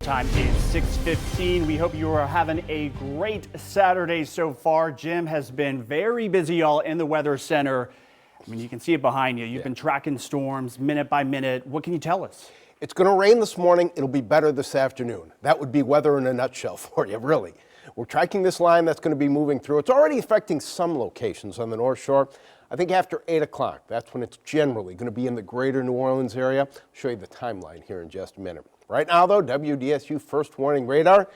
Time is 6:15. We hope you are having a great Saturday so far. Jim has been very busy, y'all, in the Weather Center. I mean, you can see it behind you. You've been tracking storms minute by minute. What can you tell us? It's going to rain this morning. It'll be better this afternoon. That would be weather in a nutshell for you, really. We're tracking this line that's going to be moving through. It's already affecting some locations on the North Shore. I think after 8 o'clock, that's when it's generally going to be in the greater New Orleans area. I'll show you the timeline here in just a minute. Right now, though, WDSU first warning radar.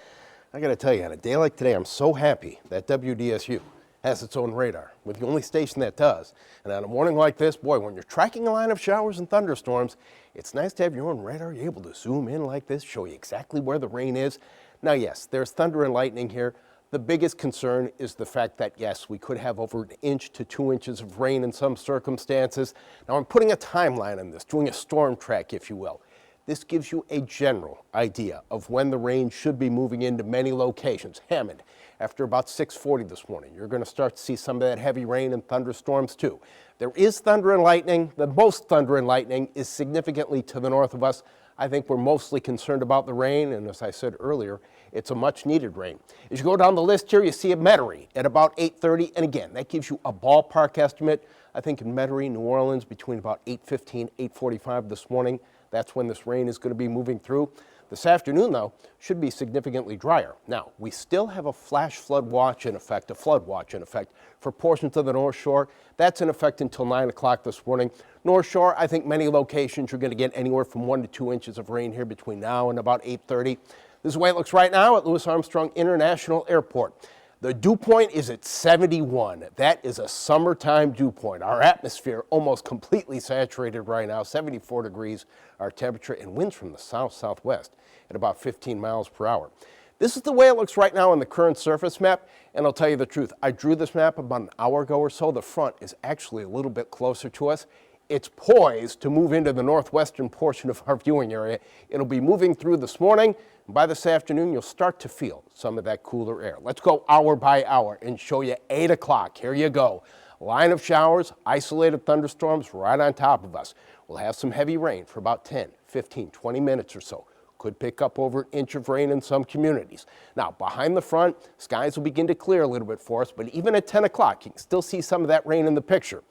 I got to tell you, on a day like today, I'm so happy that WDSU has its own radar. We're the only station that does. And on a morning like this, boy, when you're tracking a line of showers and thunderstorms, it's nice to have your own radar. You're able to zoom in like this, show you exactly where the rain is. Now, yes, there's thunder and lightning here. The biggest concern is the fact that, yes, we could have over 1 inch to 2 inches of rain in some circumstances. Now, I'm putting a timeline on this, doing a storm track, if you will. This gives you a general idea of when the rain should be moving into many locations. Hammond, after about 6:40 this morning, you're going to start to see some of that heavy rain and thunderstorms too. There is thunder and lightning. The most thunder and lightning is significantly to the north of us. I think we're mostly concerned about the rain, and as I said earlier, it's a much-needed rain. As you go down the list here, you see a Metairie at about 8:30, and again, that gives you a ballpark estimate. I think in Metairie, New Orleans, between about 8:15, 8:45 this morning, that's when this rain is going to be moving through. This afternoon, though, should be significantly drier. Now, we still have a flash flood watch in effect, a flood watch in effect for portions of the North Shore. That's in effect until 9 o'clock this morning. North Shore, I think many locations you're going to get anywhere from 1 to 2 inches of rain here between now and about 8:30. This is the way it looks right now at Louis Armstrong International Airport. The dew point is at 71. That is a summertime dew point. Our atmosphere almost completely saturated right now, 74 degrees our temperature, and winds from the south-southwest at about 15 miles per hour. This is the way it looks right now on the current surface map, and I'll tell you the truth. I drew this map about an hour ago or so. The front is actually a little bit closer to us. It's poised to move into the northwestern portion of our viewing area. It'll be moving through this morning. By this afternoon, you'll start to feel some of that cooler air. Let's go hour by hour and show you 8 o'clock. Here you go. Line of showers, isolated thunderstorms right on top of us. We'll have some heavy rain for about 10, 15, 20 minutes or so. Could pick up over 1 inch of rain in some communities. Now, behind the front, skies will begin to clear a little bit for us, but even at 10 o'clock, you can still see some of that rain in the picture.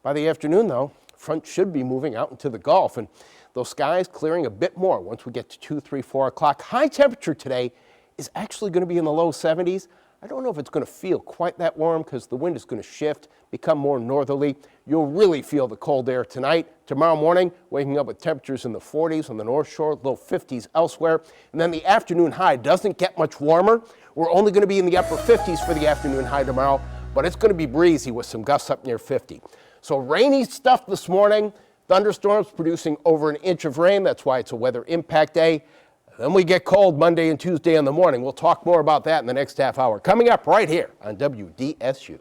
By the afternoon, though, front should be moving out into the Gulf, and those skies clearing a bit more once we get to 2, 3, 4 o'clock. High temperature today is actually going to be in the low 70s. I don't know if it's going to feel quite that warm because the wind is going to shift, become more northerly. You'll really feel the cold air tonight. Tomorrow morning, waking up with temperatures in the 40s on the North Shore, low 50s elsewhere. And then the afternoon high doesn't get much warmer. We're only going to be in the upper 50s for the afternoon high tomorrow, but it's going to be breezy with some gusts up near 50. So rainy stuff this morning, thunderstorms producing over 1 inch of rain. That's why it's a weather impact day. Then we get cold Monday and Tuesday in the morning. We'll talk more about that in the next half hour. Coming up right here on WDSU.